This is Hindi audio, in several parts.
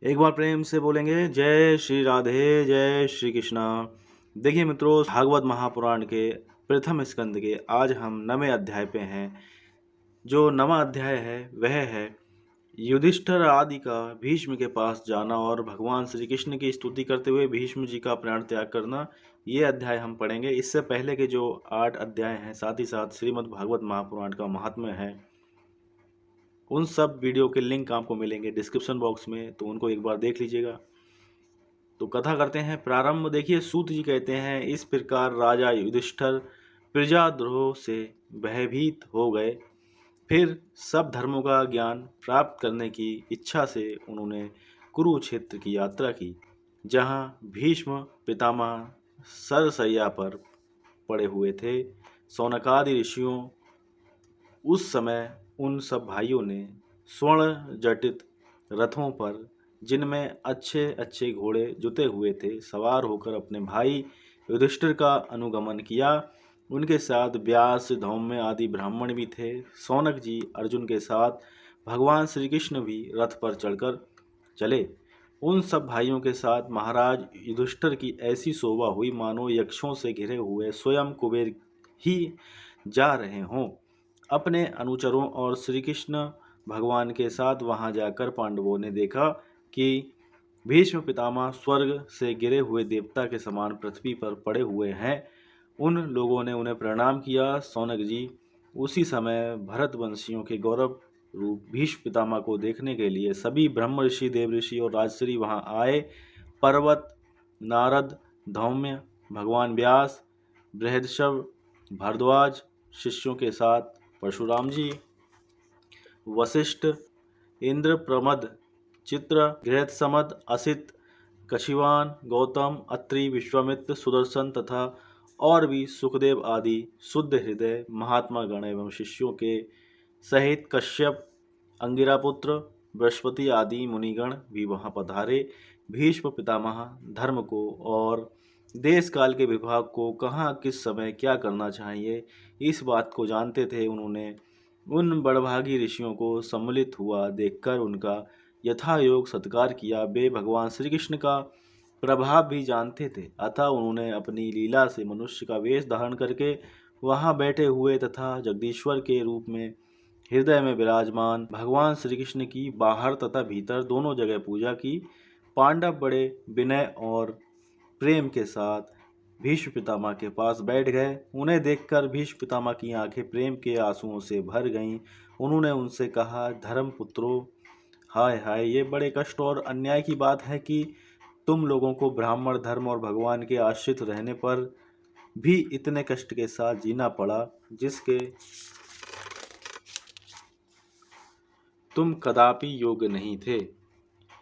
एक बार प्रेम से बोलेंगे जय श्री राधे जय श्री कृष्णा। देखिए मित्रों, भागवत महापुराण के प्रथम स्कंद के आज हम नवे अध्याय पे हैं। जो नवा अध्याय है वह है युधिष्ठिर आदि का भीष्म के पास जाना और भगवान श्री कृष्ण की स्तुति करते हुए भीष्म जी का प्राण त्याग करना। ये अध्याय हम पढ़ेंगे। इससे पहले के जो 8 अध्याय हैं, साथ ही साथ श्रीमद् भागवत महापुराण का महात्म्य है, उन सब वीडियो के लिंक आपको मिलेंगे डिस्क्रिप्शन बॉक्स में, तो उनको एक बार देख लीजिएगा। तो कथा करते हैं प्रारंभ। देखिए, सूत जी कहते हैं, इस प्रकार राजा युधिष्ठिर प्रजाद्रोह से भयभीत हो गए। फिर सब धर्मों का ज्ञान प्राप्त करने की इच्छा से उन्होंने कुरुक्षेत्र की यात्रा की, जहाँ भीष्म पितामह सरसैया पर पड़े हुए थे। सौनकादि ऋषियों उस समय उन सब भाइयों ने स्वर्ण जटित रथों पर, जिनमें अच्छे अच्छे घोड़े जुते हुए थे, सवार होकर अपने भाई युधिष्ठिर का अनुगमन किया। उनके साथ व्यास, धौम्य आदि ब्राह्मण भी थे। सौनक जी अर्जुन के साथ भगवान श्री कृष्ण भी रथ पर चढ़कर चले। उन सब भाइयों के साथ महाराज युधिष्ठिर की ऐसी शोभा हुई मानो यक्षों से घिरे हुए स्वयं कुबेर ही जा रहे हों। अपने अनुचरों और श्री कृष्ण भगवान के साथ वहां जाकर पांडवों ने देखा कि भीष्म पितामह स्वर्ग से गिरे हुए देवता के समान पृथ्वी पर पड़े हुए हैं। उन लोगों ने उन्हें प्रणाम किया। सौनक जी उसी समय भरत वंशियों के गौरव रूप भीष्म पितामह को देखने के लिए सभी ब्रह्म ऋषि, देव ऋषि और राजश्री वहां आए। पर्वत, नारद, धौम्य, भगवान व्यास, बृहदशव, भारद्वाज शिष्यों के साथ परशुराम जी, वशिष्ठ, इंद्र प्रमद, चित्र, गृहसमद, असित, कशिवान, गौतम, अत्रि, विश्वामित्र, सुदर्शन तथा और भी सुखदेव आदि शुद्ध हृदय महात्मा गण एवं शिष्यों के सहित कश्यप, अंगिरापुत्र, बृहस्पति आदि मुनिगण भी वहां पधारे। भीष्म पितामह धर्म को और देश काल के विभाग को, कहाँ किस समय क्या करना चाहिए, इस बात को जानते थे। उन्होंने उन बड़भागी ऋषियों को सम्मिलित हुआ देखकर उनका यथायोग सत्कार किया। वे भगवान श्री कृष्ण का प्रभाव भी जानते थे, अतः उन्होंने अपनी लीला से मनुष्य का वेश धारण करके वहां बैठे हुए तथा जगदीश्वर के रूप में हृदय में विराजमान भगवान श्री कृष्ण की बाहर तथा भीतर दोनों जगह पूजा की। पांडव बड़े विनय और प्रेम के साथ भीष्म पितामह के पास बैठ गए। उन्हें देखकर भीष्म पितामह की आंखें प्रेम के आंसुओं से भर गईं। उन्होंने उनसे कहा, धर्म पुत्रों, हाय हाय, ये बड़े कष्ट और अन्याय की बात है कि तुम लोगों को ब्राह्मण धर्म और भगवान के आश्रित रहने पर भी इतने कष्ट के साथ जीना पड़ा, जिसके तुम कदापि योग्य नहीं थे।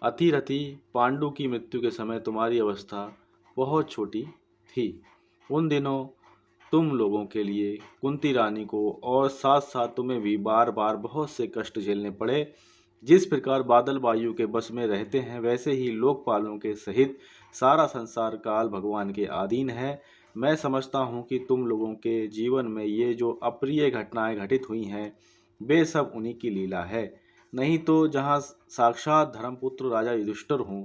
अतिरथि पांडु की मृत्यु के समय तुम्हारी अवस्था बहुत छोटी थी। उन दिनों तुम लोगों के लिए कुंती रानी को और साथ साथ तुम्हें भी बार बार बहुत से कष्ट झेलने पड़े। जिस प्रकार बादल वायु के बस में रहते हैं, वैसे ही लोकपालों के सहित सारा संसार काल भगवान के अधीन है। मैं समझता हूँ कि तुम लोगों के जीवन में ये जो अप्रिय घटनाएं घटित हुई हैं, वे सब उन्हीं की लीला है। नहीं तो जहाँ साक्षात धर्मपुत्र राजा युधिष्ठिर हों,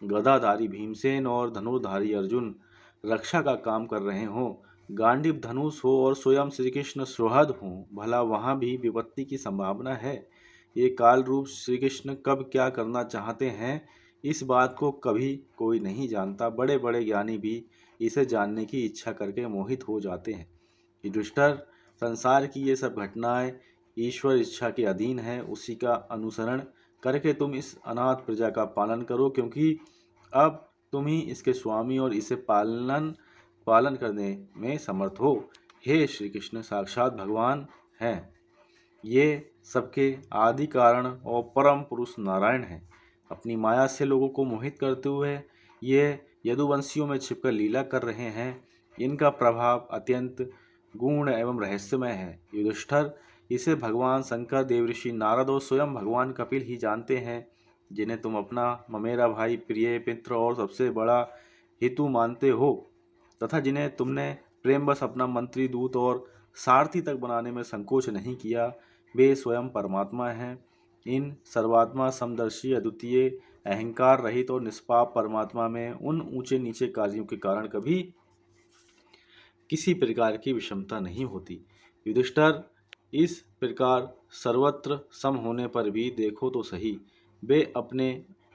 गदाधारी भीमसेन और धनुर्धारी अर्जुन रक्षा का काम कर रहे हों, गांडीव धनुष हो और स्वयं श्री कृष्ण सुहृद हों, भला वहाँ भी विपत्ति की संभावना है। ये काल रूप श्री कृष्ण कब क्या करना चाहते हैं, इस बात को कभी कोई नहीं जानता। बड़े बड़े ज्ञानी भी इसे जानने की इच्छा करके मोहित हो जाते हैं। युधिष्ठिर, संसार की ये सब घटनाएं ईश्वर इच्छा के अधीन है। उसी का अनुसरण करके तुम इस अनाथ प्रजा का पालन करो, क्योंकि अब तुम ही इसके स्वामी और इसे पालन करने में समर्थ हो। हे श्री कृष्ण साक्षात भगवान हैं। ये सबके आदि कारण और परम पुरुष नारायण हैं। अपनी माया से लोगों को मोहित करते हुए ये यदुवंशियों में छिपकर लीला कर रहे हैं। इनका प्रभाव अत्यंत गूढ़ एवं रहस्यमय है। युधिष्ठिर, इसे भगवान शंकर, देवऋषि नारद और स्वयं भगवान कपिल ही जानते हैं, जिन्हें तुम अपना ममेरा भाई, प्रिय मित्र और सबसे बड़ा हितु मानते हो, तथा जिन्हें तुमने प्रेमवश अपना मंत्री, दूत और सारथी तक बनाने में संकोच नहीं किया। वे स्वयं परमात्मा हैं। इन सर्वात्मा समदर्शी अद्वितीय अहंकार रहित और निष्पाप परमात्मा में उन ऊंचे नीचे कार्यों के कारण कभी किसी प्रकार की विषमता नहीं होती। युधिष्ठिर, इस प्रकार सर्वत्र सम होने पर भी देखो तो सही, वे अपने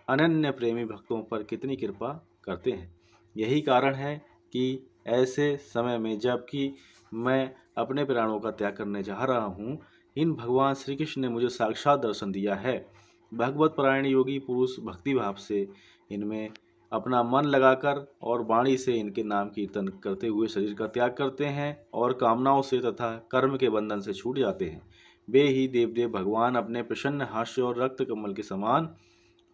अनन्य प्रेमी भक्तों पर कितनी कृपा करते हैं। यही कारण है कि ऐसे समय में जबकि मैं अपने प्राणों का त्याग करने जा रहा हूँ, इन भगवान श्री कृष्ण ने मुझे साक्षात दर्शन दिया है। भगवत परायण योगी पुरुष भक्ति भाव से इनमें अपना मन लगाकर और वाणी से इनके नाम कीर्तन करते हुए शरीर का त्याग करते हैं और कामनाओं से तथा कर्म के बंधन से छूट जाते हैं। वे ही देवदेव भगवान अपने प्रसन्न हास्य और रक्त कमल के समान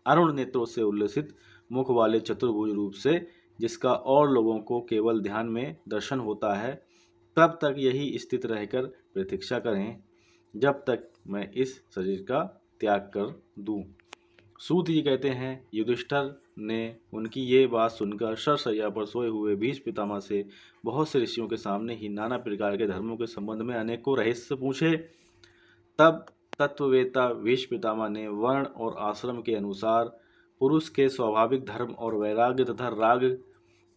अरुण नेत्रों से उल्लसित मुख वाले चतुर्भुज रूप से, जिसका और लोगों को केवल ध्यान में दर्शन होता है, तब तक यही स्थित रहकर प्रतीक्षा करें जब तक मैं इस शरीर का त्याग कर दूं। सूत जी कहते हैं, युधिष्ठिर ने उनकी ये बात सुनकर शरशैया पर सोए हुए भीष्म पितामह से बहुत से ऋषियों के सामने ही नाना प्रकार के धर्मों के संबंध में अनेकों रहस्य पूछे। तब तत्ववेत्ता भीष्म पितामह ने वर्ण और आश्रम के अनुसार पुरुष के स्वाभाविक धर्म और वैराग्य तथा राग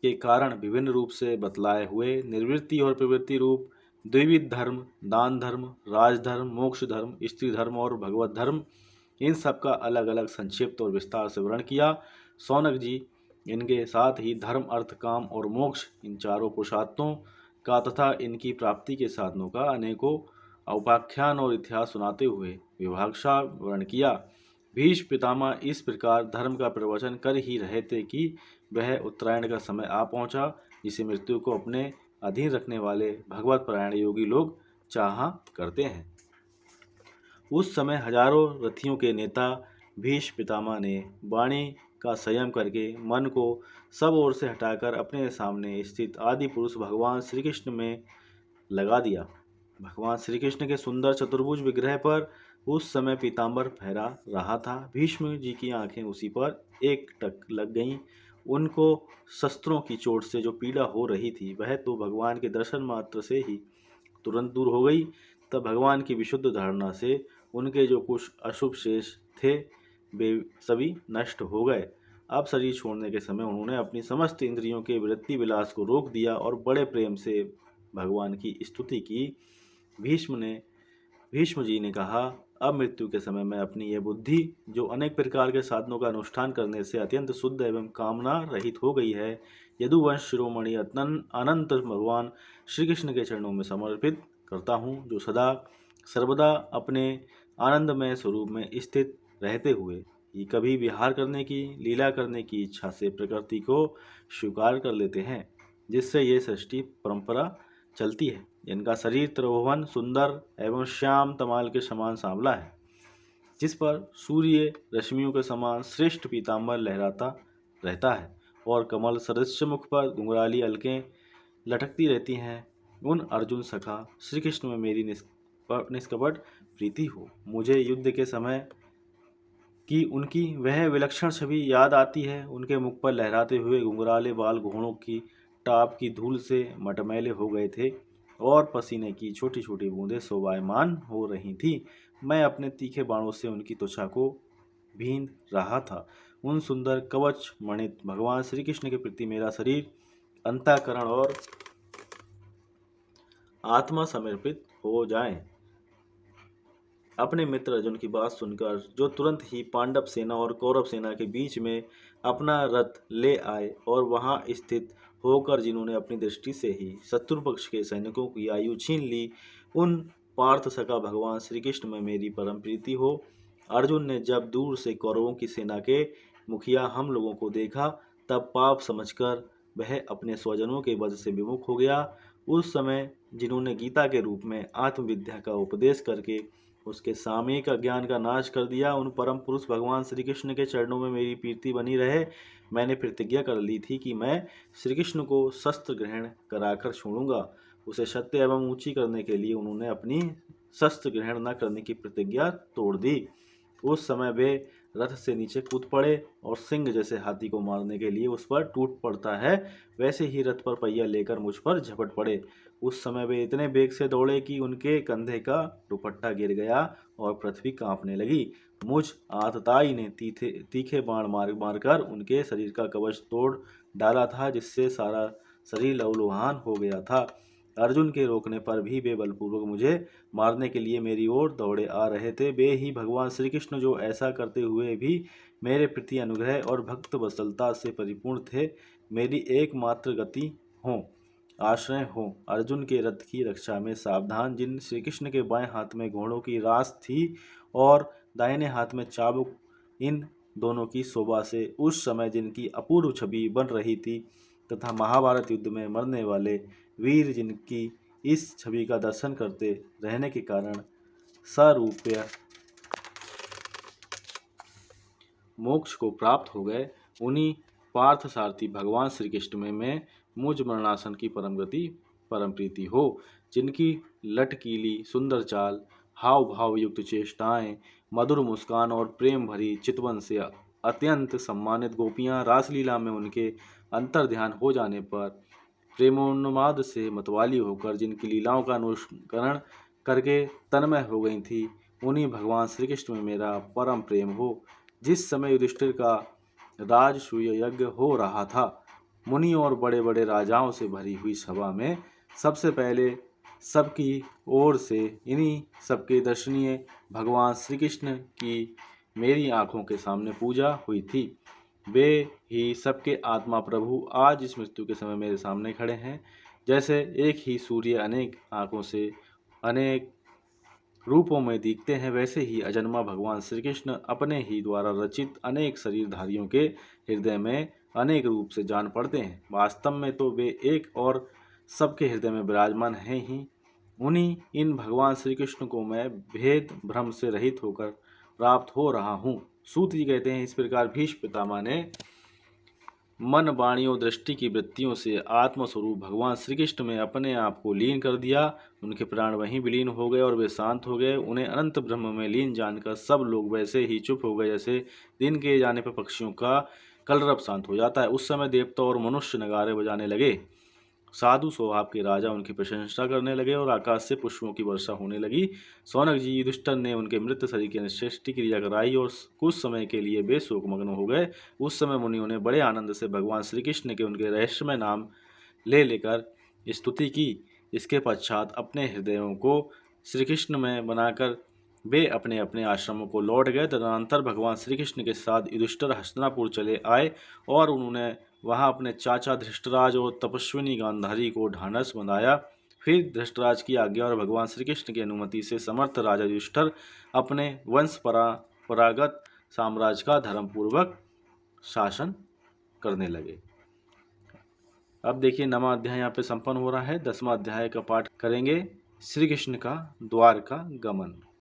के कारण विभिन्न रूप से बतलाए हुए निवृत्ति और प्रवृत्ति रूप द्विविध धर्म, दान धर्म, राजधर्म, मोक्ष धर्म, स्त्री धर्म और भगवत धर्म, इन सब का अलग अलग संक्षिप्त और विस्तार से वर्णन किया। शौनक जी इनके साथ ही धर्म, अर्थ, काम और मोक्ष, इन चारों पुरुषार्थों का तथा इनकी प्राप्ति के साधनों का अनेकों उपाख्यान और इतिहास सुनाते हुए विभागशः वर्णन किया। भीष्म पितामह इस प्रकार धर्म का प्रवचन कर ही रहे थे कि वह उत्तरायण का समय आ पहुंचा, जिसे मृत्यु को अपने अधीन रखने वाले भगवत परायण योगी लोग चाहा करते हैं। उस समय हजारों रथियों के नेता भीष्म पितामह ने वाणी का संयम करके मन को सब ओर से हटाकर अपने सामने स्थित आदि पुरुष भगवान श्री कृष्ण में लगा दिया। भगवान श्री कृष्ण के सुंदर चतुर्भुज विग्रह पर उस समय पीताम्बर फहरा रहा था। भीष्म जी की आंखें उसी पर एक टक लग गईं। उनको शस्त्रों की चोट से जो पीड़ा हो रही थी, वह तो भगवान के दर्शन मात्र से ही तुरंत दूर हो गई। तब भगवान की विशुद्ध धारणा से उनके जो कुछ अशुभ शेष थे, वे सभी नष्ट हो गए। अब शरीर छोड़ने के समय उन्होंने अपनी समस्त इंद्रियों के वृत्ति विलास को रोक दिया और बड़े प्रेम से भगवान की स्तुति की। भीष्म जी ने कहा, अब मृत्यु के समय मैं अपनी यह बुद्धि, जो अनेक प्रकार के साधनों का अनुष्ठान करने से अत्यंत शुद्ध एवं कामना रहित हो गई है, यदुवंश शिरोमणि अनंत भगवान श्री कृष्ण के चरणों में समर्पित करता हूँ, जो सदा सर्वदा अपने आनंदमय स्वरूप में स्थित रहते हुए ही कभी विहार करने की, लीला करने की इच्छा से प्रकृति को स्वीकार कर लेते हैं, जिससे ये सृष्टि परंपरा चलती है। जिनका शरीर त्रिभुवन सुंदर एवं श्याम तमाल के समान सांवला है, जिस पर सूर्य रश्मियों के समान श्रेष्ठ पीताम्बर लहराता रहता है और कमल सदृश मुख पर घुंघराली अलकें लटकती रहती हैं, उन अर्जुन सखा श्री कृष्ण में मेरी निष्कपट प्रीति हो। मुझे युद्ध के समय की उनकी वह विलक्षण छवि याद आती है। उनके मुख पर लहराते हुए घुंघराले बाल घोड़ों की टाप की धूल से मटमैले हो गए थे और पसीने की छोटी छोटी बूंदें शोभायमान हो रही थी। मैं अपने तीखे बाणों से उनकी त्वचा को भींग रहा था। उन सुंदर कवच मणित भगवान श्री कृष्ण के प्रति मेरा शरीर, अंतःकरण और आत्मा समर्पित हो जाए। अपने मित्र अर्जुन की बात सुनकर, जो तुरंत ही पांडव सेना और कौरव सेना के बीच में अपना रथ ले आए और वहां स्थित होकर जिन्होंने अपनी दृष्टि से ही शत्रु पक्ष के सैनिकों की आयु छीन ली, उन पार्थ सका भगवान श्री कृष्ण में मेरी परम प्रीति हो। अर्जुन ने जब दूर से कौरवों की सेना के मुखिया हम लोगों को देखा, तब पाप समझकर वह अपने स्वजनों के वध से विमुख हो गया। उस समय जिन्होंने गीता के रूप में आत्मविद्या का उपदेश करके उसके सामयिक अज्ञान का नाश कर दिया, उन परम पुरुष भगवान श्री कृष्ण के चरणों में मेरी प्रीति बनी रहे। मैंने प्रतिज्ञा कर ली थी कि मैं श्री कृष्ण को शस्त्र ग्रहण कराकर छोड़ूंगा। उसे सत्य एवं ऊंची करने के लिए उन्होंने अपनी शस्त्र ग्रहण न करने की प्रतिज्ञा तोड़ दी। उस समय वे रथ से नीचे कूद पड़े और सिंह जैसे हाथी को मारने के लिए उस पर टूट पड़ता है, वैसे ही रथ पर पहिया लेकर मुझ पर झपट पड़े। उस समय वे इतने वेग से दौड़े कि उनके कंधे का दुपट्टा गिर गया और पृथ्वी कांपने लगी। मुझ आतताई ने तीखे बाण मार मारकर उनके शरीर का कवच तोड़ डाला था, जिससे सारा शरीर लहूलुहान हो गया था। अर्जुन के रोकने पर भी वे बलपूर्वक मुझे मारने के लिए मेरी ओर दौड़े आ रहे थे। वे ही भगवान श्री कृष्ण जो ऐसा करते हुए भी मेरे प्रति अनुग्रह और भक्त वत्सलता से परिपूर्ण थे, मेरी एकमात्र गति हों, आश्रय हों। अर्जुन के रथ की रक्षा में सावधान जिन श्री कृष्ण के बाएं हाथ में घोड़ों की रास थी और दाहिने हाथ में चाबुक, इन दोनों की शोभा से उस समय जिनकी अपूर्व छवि बन रही थी, तथा महाभारत युद्ध में मरने वाले वीर जिनकी इस छवि का दर्शन करते रहने के कारण सारूप्य मोक्ष को प्राप्त हो गए, उन्हीं पार्थ सारथी भगवान श्री कृष्ण में मैं मुझ मरणासन की परम गति परम प्रीति हो, जिनकी लटकीली सुंदर चाल, हाव भाव युक्त चेष्टाएं, मधुर मुस्कान और प्रेम भरी चितवन से अत्यंत सम्मानित गोपियां रासलीला में उनके अंतर ध्यान हो जाने पर प्रेमोन्माद से मतवाली होकर जिनकी लीलाओं का अनुकरण करके तन्मय हो गई थी, उन्हीं भगवान श्री कृष्ण में मेरा परम प्रेम हो। जिस समय युधिष्ठिर का राजसूय यज्ञ हो रहा था, मुनि और बड़े बड़े राजाओं से भरी हुई सभा में सबसे पहले सबकी ओर से इन्हीं सबके दर्शनीय भगवान श्री कृष्ण की मेरी आंखों के सामने पूजा हुई थी। वे ही सबके आत्मा प्रभु आज इस मृत्यु के समय मेरे सामने खड़े हैं। जैसे एक ही सूर्य अनेक आंखों से अनेक रूपों में दिखते हैं, वैसे ही अजन्मा भगवान श्री कृष्ण अपने ही द्वारा रचित अनेक शरीरधारियों के हृदय में अनेक रूप से जान पड़ते हैं। वास्तव में तो वे एक और सबके हृदय में विराजमान हैं ही। उन्हीं इन भगवान श्री कृष्ण को मैं भेद भ्रम से रहित होकर प्राप्त हो रहा हूँ। सूत जी कहते हैं, इस प्रकार भीष्म पितामह ने मन वाणी और दृष्टि की वृत्तियों से आत्मस्वरूप भगवान श्री कृष्ण में अपने आप को लीन कर दिया। उनके प्राण वहीं विलीन हो गए और वे शांत हो गए। उन्हें अनंत ब्रह्म में लीन जानकर सब लोग वैसे ही चुप हो गए जैसे दिन के जाने पर पक्षियों का कलरव शांत हो जाता है। उस समय देवता और मनुष्य नगारे बजाने लगे, साधु स्वभाव के राजा उनकी प्रशंसा करने लगे और आकाश से पुष्पों की वर्षा होने लगी। सौनक जी युधिष्ठिर ने उनके मृत शरीर की निश्चेष्टि क्रिया कराई और कुछ समय के लिए वे शोकमग्न हो गए। उस समय मुनियों ने बड़े आनंद से भगवान श्री कृष्ण के उनके रहस्यमय नाम ले लेकर स्तुति की। इसके पश्चात अपने हृदयों को श्री कृष्ण में बनाकर वे अपने अपने आश्रमों को लौट गए। तदनंतर भगवान श्री कृष्ण के साथ युधिष्ठिर हस्तिनापुर चले आए और उन्होंने वहां अपने चाचा धृष्टराज और तपस्विनी गांधारी को ढांढस बंधाया। फिर धृष्टराज की आज्ञा और भगवान श्री कृष्ण की अनुमति से समर्थ राजा युधिष्ठिर अपने वंश परागत साम्राज्य का धर्मपूर्वक शासन करने लगे। अब देखिए 9वां अध्याय यहाँ पे संपन्न हो रहा है। 10वां अध्याय का पाठ करेंगे, श्री कृष्ण का द्वारका गमन।